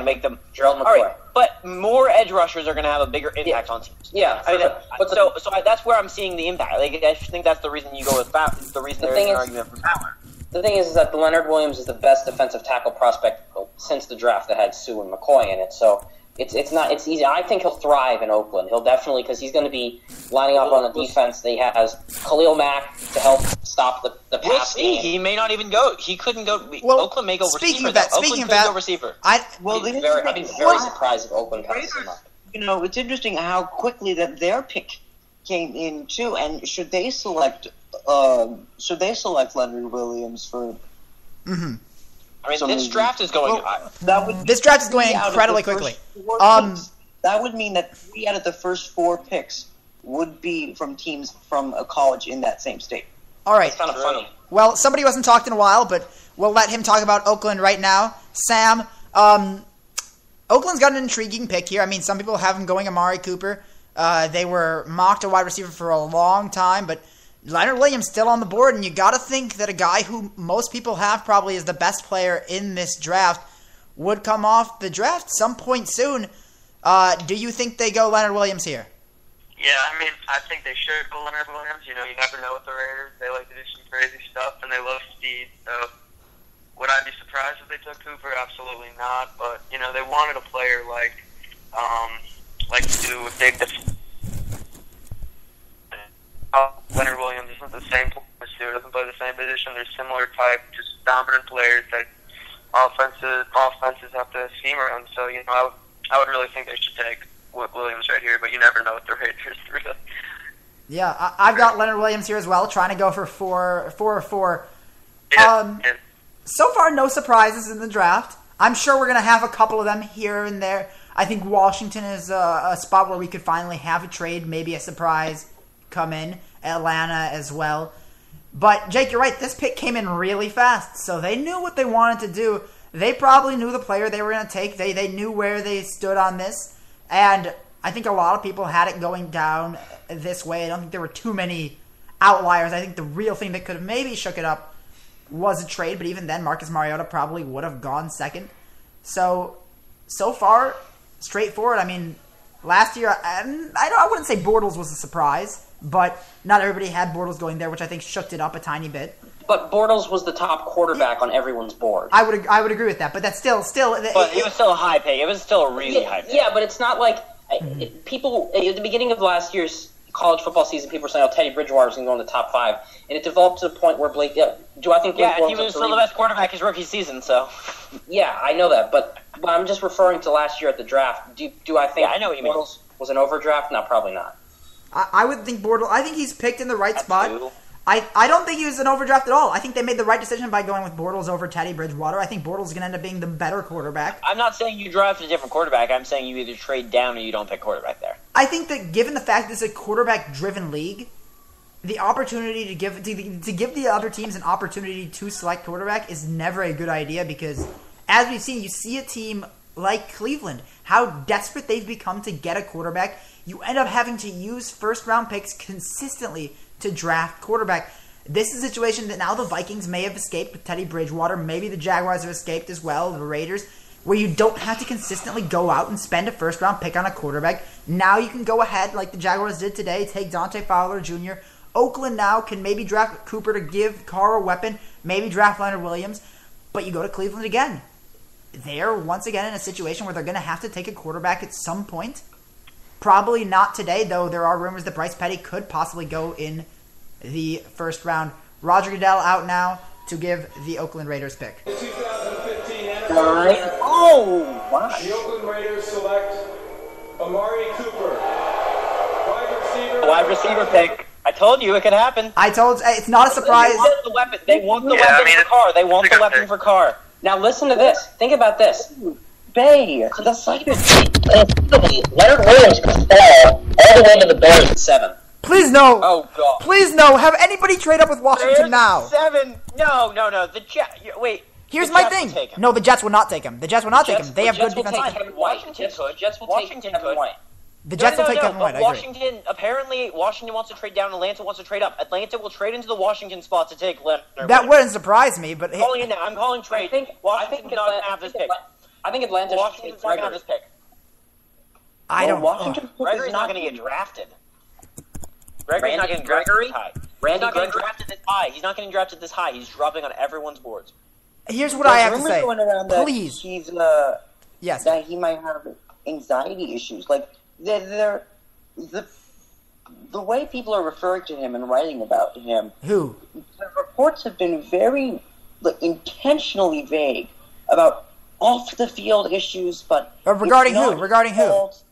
to make them. Gerald McCoy. All right, but more edge rushers are going to have a bigger impact on teams. Yeah. That's where I'm seeing the impact. Like, I think that's the reason you go with Fowler. The reason there's an argument for Fowler. The thing is that Leonard Williams is the best defensive tackle prospect since the draft that had Sue and McCoy in it. So it's easy. I think he'll thrive in Oakland. He'll definitely, because he's going to be lining up on a defense that he has Khalil Mack to help stop the pass game. He may not even go. He couldn't go. Well, Oakland may go receiver. Speaking of that, I'd be very surprised if Oakland passes him up. It's interesting how quickly that their pick came in too. And should they select Leonard Williams for? Mm-hmm. I mean, this draft is going. This draft is going incredibly quickly. That would mean that 3 out of the first 4 picks would be from teams from a college in that same state. All right. It's kind of funny. Well, somebody who hasn't talked in a while, but we'll let him talk about Oakland right now. Sam, Oakland's got an intriguing pick here. I mean, some people have him going Amari Cooper. They were mocked a wide receiver for a long time, but Leonard Williams still on the board, and you got to think that a guy who most people have probably is the best player in this draft would come off the draft some point soon. Do you think they go Leonard Williams here? Yeah, I mean, I think they should go Leonard Williams. You never know with the Raiders. They like to do some crazy stuff, and they love speed. So would I be surprised if they took Cooper? Absolutely not. But, they wanted a player like to do with big Leonard Williams isn't the same player, doesn't play the same position. They're similar type, just dominant players that offenses have to scheme around. So, I would really think they should take Williams right here, but you never know with the Raiders. Really. Yeah, I've got Leonard Williams here as well, trying to go for 4. Yeah. So far, no surprises in the draft. I'm sure we're going to have a couple of them here and there. I think Washington is a spot where we could finally have a trade, maybe a surprise come in. Atlanta as well. But, Jake, you're right. This pick came in really fast, so they knew what they wanted to do. They probably knew the player they were going to take. They knew where they stood on this. And I think a lot of people had it going down this way. I don't think there were too many outliers. I think the real thing that could have maybe shook it up was a trade, but even then, Marcus Mariota probably would have gone second. So far, straightforward. I mean, last year, I wouldn't say Bortles was a surprise, but not everybody had Bortles going there, which I think shook it up a tiny bit. But Bortles was the top quarterback on everyone's board. I would agree with that, but that's still. But it was still a high pick. It was still a really high pick. Yeah, but it's not like people at the beginning of last year's college football season. People were saying, "Oh, Teddy Bridgewater is going to go in the top 5," and it developed to the point where Blake. Do I think? Yeah, and he was still the best quarterback his rookie season. So. Yeah, I know that, but I'm just referring to last year at the draft. Do I think? Yeah, I know what you mean. Bortles was an overdraft? No, probably not. I would think Bortles. I think he's picked in the right spot. Cool. I don't think he was an overdraft at all. I think they made the right decision by going with Bortles over Teddy Bridgewater. I think Bortles is going to end up being the better quarterback. I'm not saying you draft a different quarterback. I'm saying you either trade down or you don't pick quarterback there. I think that given the fact this is a quarterback-driven league, the opportunity to give the other teams an opportunity to select quarterback is never a good idea because, as we've seen, you see a team like Cleveland, how desperate they've become to get a quarterback. You end up having to use first-round picks consistently to draft quarterback. This is a situation that now the Vikings may have escaped with Teddy Bridgewater. Maybe the Jaguars have escaped as well, the Raiders, where you don't have to consistently go out and spend a first-round pick on a quarterback. Now you can go ahead, like the Jaguars did today, take Dante Fowler Jr. Oakland now can maybe draft Cooper to give Carr a weapon, maybe draft Leonard Williams, but you go to Cleveland again. They're once again in a situation where they're going to have to take a quarterback at some point. Probably not today, though there are rumors that Bryce Petty could possibly go in the first round. Roger Goodell out now to give the Oakland Raiders pick. The 2015 NFL Oh, wow. The Oakland Raiders select Amari Cooper, wide receiver pick. I told you it could happen. It's not a surprise. They want the weapon. They want the weapon for Carr. They want the weapon for Carr. Now listen to this. Think about this. Bay. Leonard Williams could fall all the way to the Bears at 7. Please no. Oh God. Please no. Have anybody trade up with Washington now? 7. No. The wait. Here's my thing. No, the Jets will not take him. The Jets will not take him. They have good defense line. Washington could. Washington could. The Jets will take Kevin White. Washington wants to trade down. Atlanta wants to trade up. Atlanta will trade into the Washington spot to take Leonard. That wouldn't surprise me, but I'm calling trade. Washington cannot have this pick. I think Atlanta should take Washington's not going to have Gregory. this pick. I don't. Washington Gregory's not going to get drafted. Gregory's not getting drafted Gregory? this high. Randy He's not getting Gregory? drafted this high. He's not getting drafted this high. He's dropping on everyone's boards. Here's what I have to rumors say. going around that Please. he's Yes. that he might have anxiety issues. Like the way people are referring to him and writing about him. Who? The reports have been very intentionally vague about off the field issues, but Regarding it's who? not Regarding his who? fault.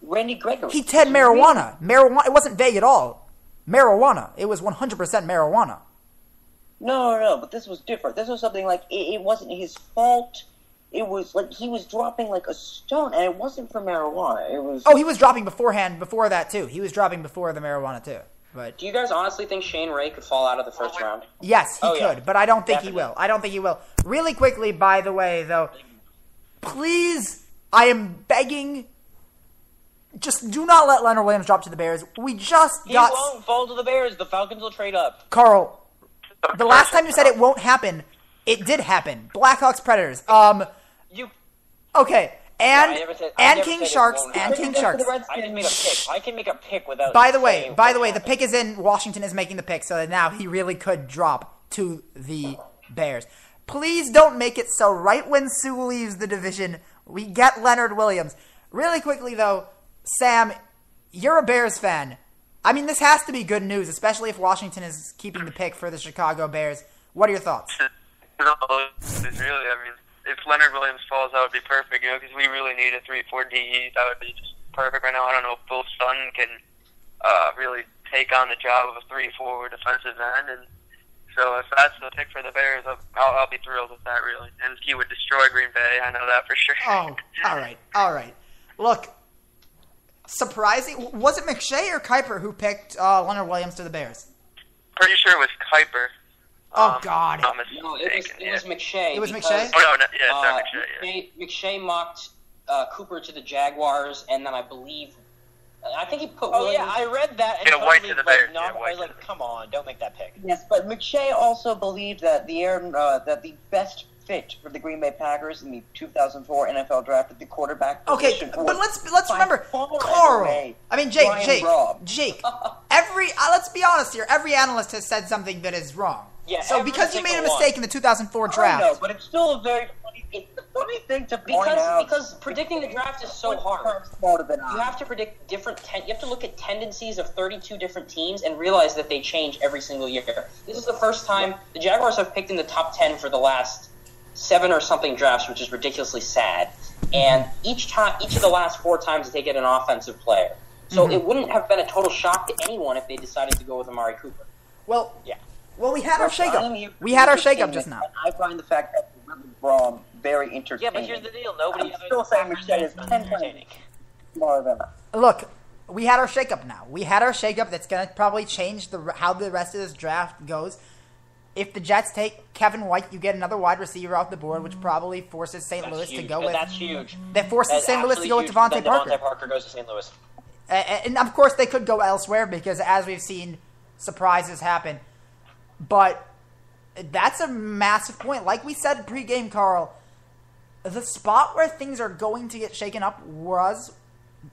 Randy Gregory. He had marijuana. Marijuana. It wasn't vague at all. Marijuana. It was 100% marijuana. No, but this was different. This was something like it wasn't his fault. It was like he was dropping like a stone, and it wasn't for marijuana. It was. Oh, he was dropping before that too. He was dropping before the marijuana too. But Do you guys honestly think Shane Ray could fall out of the first round? yes, he Oh, could, yeah. but I don't think he Definitely. will. I don't think he will. Really quickly, by the way, though, please, I am begging, just do not let Leonard Williams drop to the Bears. We just He got won't fall to the Bears. The Falcons will trade up. Carl. The last time you said it won't happen, it did happen. Blackhawks Predators. You. Okay, I and never said- I never King said it Sharks won't and happen. King Sharks. I can make a pick. I can make a pick without. By the saying way, what the pick is in. Washington is making the pick, so now he really could drop to the Bears. Please don't make it so right when Sue leaves the division, we get Leonard Williams. Really quickly, though, Sam, you're a Bears fan. I mean, this has to be good news, especially if Washington is keeping the pick for the Chicago Bears. What are your thoughts? No, it's really, I mean, if Leonard Williams falls, that would be perfect, because we really need a 3-4 DE. That would be just perfect right now. I don't know if Bill Sutton can really take on the job of a 3-4 defensive end, and so if that's the pick for the Bears, I'll be thrilled with that, really. And he would destroy Green Bay, I know that for sure. Oh, all right. Look, surprising. Was it McShay or Kuiper who picked Leonard Williams to the Bears? Pretty sure it was Kuiper. Oh, God. Not No, mistaken, it was McShay. It was because, McShay? Oh, no, yeah, it's not McShay, yeah. McShay mocked Cooper to the Jaguars, and then I think he put Oh Williams. yeah, I read that. And Yeah, White totally, to the Bears, Not, yeah, I White was to like, the come on, don't make that pick. Yes, but McShay also believed that the best fit for the Green Bay Packers in the 2004 NFL draft at the quarterback Okay, position. but was let's by remember, far and Carl. away I mean, Brian Jake. Robb. Let's be honest here. Every analyst has said something that is wrong. Yeah, So every because you made a single mistake one. in the 2004 I draft, know, but it's still a very funny thing to point out. Because predicting the draft is so hard. Smarter than You have to predict you have to look at tendencies of 32 different teams and realize that they change every single year. This is the first time the Jaguars have picked in the top 10 for the last 7 or something drafts, which is ridiculously sad. And each of the last 4 times they get an offensive player. So it wouldn't have been a total shock to anyone if they decided to go with Amari Cooper. well, Yeah. we had our I shakeup. mean, We had our interesting, shakeup just now. and I find the fact that Willie Braun very entertaining. Yeah, but here's the deal. Nobody I'm other still than saying Packers McShay is fans 10 entertaining. smarter than us. Look, we had our shakeup now. We had our shakeup that's going to probably change how the rest of this draft goes. If the Jets take Kevin White, you get another wide receiver off the board, which probably forces St. That's Louis huge. to go with. That's huge. That forces That's St. Louis to go with absolutely Devontae huge. Then Parker. Devontae Parker goes to St. Louis. And of course, they could go elsewhere because, as we've seen, surprises happen. But that's a massive point. Like we said pregame, Carl, the spot where things are going to get shaken up was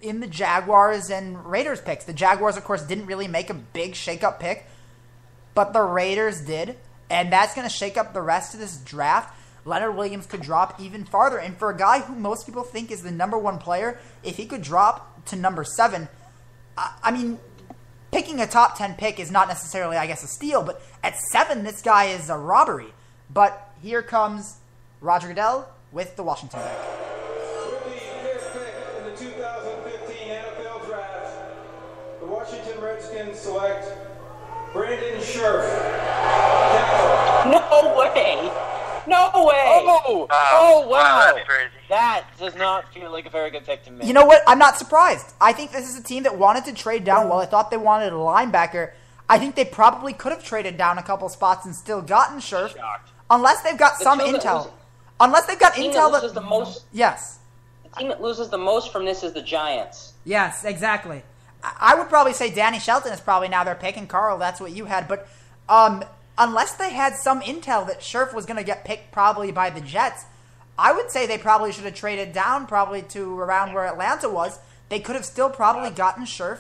in the Jaguars and Raiders picks. The Jaguars, of course, didn't really make a big shake-up pick, but the Raiders did, and that's going to shake up the rest of this draft. Leonard Williams could drop even farther, and for a guy who most people think is the number 1 player, if he could drop to number 7, I mean, picking a top 10 pick is not necessarily, I guess, a steal, but at 7, this guy is a robbery. But here comes Roger Goodell with the Washington pick. With the 5th pick in the 2015 NFL Draft, the Washington Redskins select Brandon Scherf. Tackle. No way! No way! Wow. Oh, wow! That's crazy. That does not feel like a very good pick to me. You know what? I'm not surprised. I think this is a team that wanted to trade down. While I thought they wanted a linebacker, I think they probably could have traded down a couple spots and still gotten Scherf, Shocked. unless they've got some team that intel. loses- Unless they've got The team intel that loses the most. Yes. The team that loses the most from this is the Giants. Yes, exactly. I would probably say Danny Shelton is probably now their pick, and Carl, that's what you had. But unless they had some intel that Scherf was going to get picked probably by the Jets, I would say they probably should have traded down probably to around where Atlanta was. They could have still probably gotten Scherf,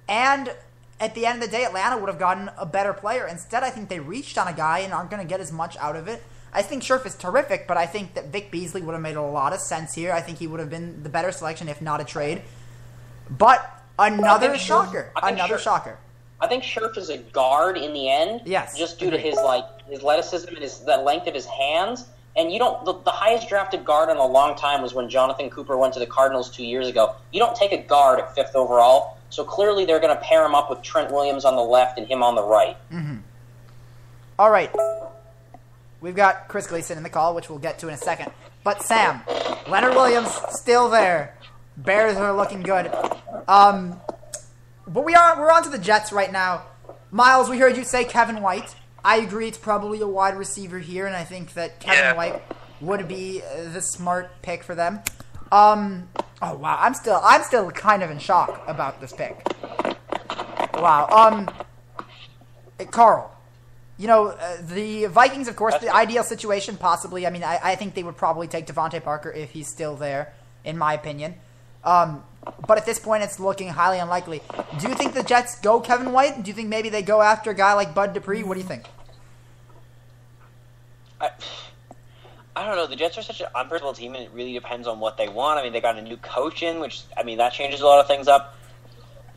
and at the end of the day, Atlanta would have gotten a better player. Instead, I think they reached on a guy and aren't going to get as much out of it. I think Scherf is terrific, but I think that Vic Beasley would have made a lot of sense here. I think he would have been the better selection, if not a trade. But another shocker. Shocker. I think Scherf is a guard in the end. Yes. Just due to his athleticism and the length of his hands. And you don't. The highest drafted guard in a long time was when Jonathan Cooper went to the Cardinals 2 years ago. You don't take a guard at 5th overall. So clearly they're going to pair him up with Trent Williams on the left and him on the right. Mm-hmm. All right. We've got Chris Gleason in the call, which we'll get to in a second. But Sam, Leonard Williams still there. Bears are looking good. But we're on to the Jets right now. Miles, we heard you say Kevin White. I agree it's probably a wide receiver here, and I think that Kevin White would be the smart pick for them. Oh wow, I'm still kind of in shock about this pick. Wow. Carl, the Vikings, of course, the ideal situation, possibly. I mean, I think they would probably take Devontae Parker if he's still there, in my opinion. But at this point, it's looking highly unlikely. Do you think the Jets go Kevin White? Do you think maybe they go after a guy like Bud Dupree? What do you think? I don't know. The Jets are such an unpredictable team, and it really depends on what they want. I mean, they got a new coach in, which, I mean, that changes a lot of things up.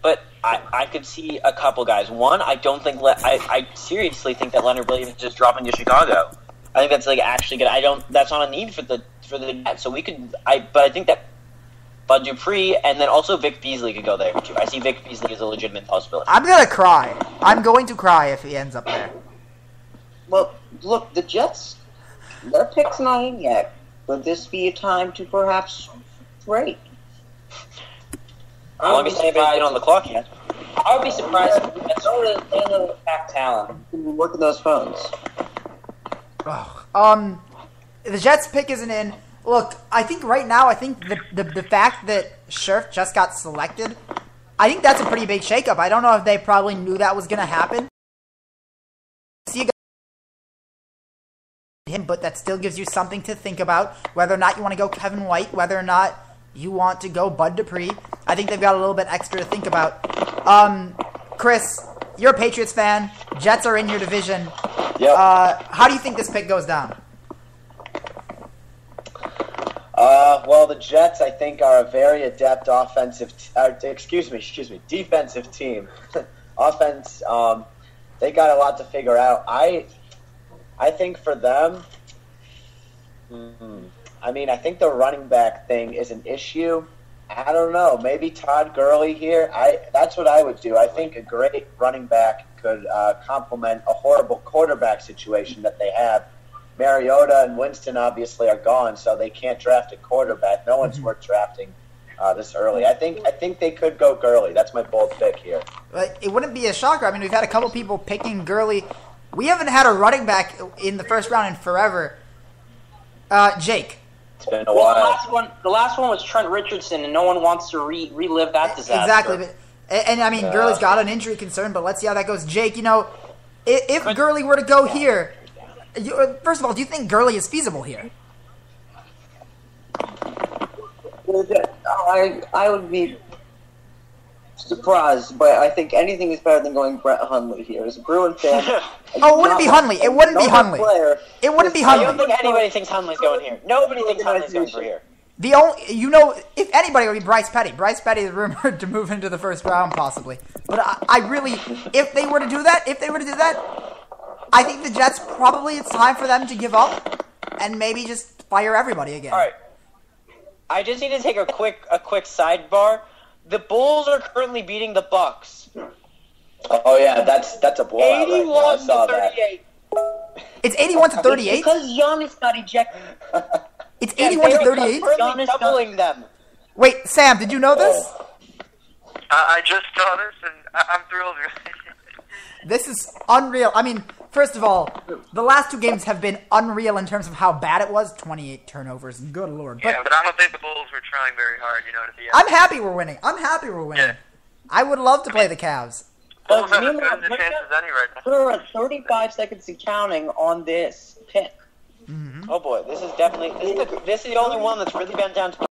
But I could see a couple guys. One, I don't think I seriously think that Leonard Williams is just dropping to Chicago. I think that's actually good. That's not a need for the Jets. So we could. But I think that Bud Dupree and then also Vic Beasley could go there too. I see Vic Beasley as a legitimate possibility. I'm gonna cry. I'm going to cry if he ends up there. Well, look, the Jets, their pick's not in yet. Would this be a time to perhaps trade? As long as anybody's been on the clock yet. I would be surprised if the Jets don't pack talent. Look at those phones. The Jets pick isn't in. Look, I think right now, the fact that Scherf just got selected, I think that's a pretty big shakeup. I don't know if they probably knew that was going to happen. See him, but that still gives you something to think about, whether or not you want to go Kevin White, whether or not you want to go Bud Dupree. I think they've got a little bit extra to think about. Chris, you're a Patriots fan. Jets are in your division. Yep. How do you think this pick goes down? Well, the Jets, I think, are a very adept defensive team. Offense, they got a lot to figure out. I think for them, I think the running back thing is an issue. I don't know. Maybe Todd Gurley here. That's what I would do. I think a great running back could complement a horrible quarterback situation that they have. Mariota and Winston obviously are gone, so they can't draft a quarterback. No one's worth drafting this early. I think they could go Gurley. That's my bold pick here. It wouldn't be a shocker. I mean, we've had a couple people picking Gurley. We haven't had a running back in the first round in forever. Jake. It's been a while. The last one was Trent Richardson, and no one wants to relive that disaster. Exactly. And I mean, Gurley's got an injury concern, but let's see how that goes. Jake, if Gurley were to go here, first of all, do you think Gurley is feasible here? I would be surprised, but I think anything is better than going Brett Hundley here. As a Bruin fan... it wouldn't be Hundley. It wouldn't be Hundley. It wouldn't be Hundley. I don't think anybody thinks Hundley's going here. Nobody thinks Hundley's going for here. The only, if anybody, would be Bryce Petty. Bryce Petty is rumored to move into the first round, possibly. But I really, if they were to do that, I think the Jets probably it's time for them to give up and maybe just fire everybody again. All right. I just need to take a quick sidebar. The Bulls are currently beating the Bucks. Oh yeah, that's a blowout. 81 to 38. It's 81 to 38. Because Giannis got ejected. It's 81 to 38. Currently doubling them. Wait, Sam, did you know this? I just saw this, and I'm thrilled. This is unreal. I mean, first of all, the last two games have been unreal in terms of how bad it was. 28 turnovers. Good Lord. But I don't think the Bulls were trying very hard, to be I'm happy we're winning. Yeah. I would love to play the Cavs. Bulls have as good a chance as any right now. There are 35 seconds and counting on this pick. Oh boy, this is definitely this is the only one that's really been down to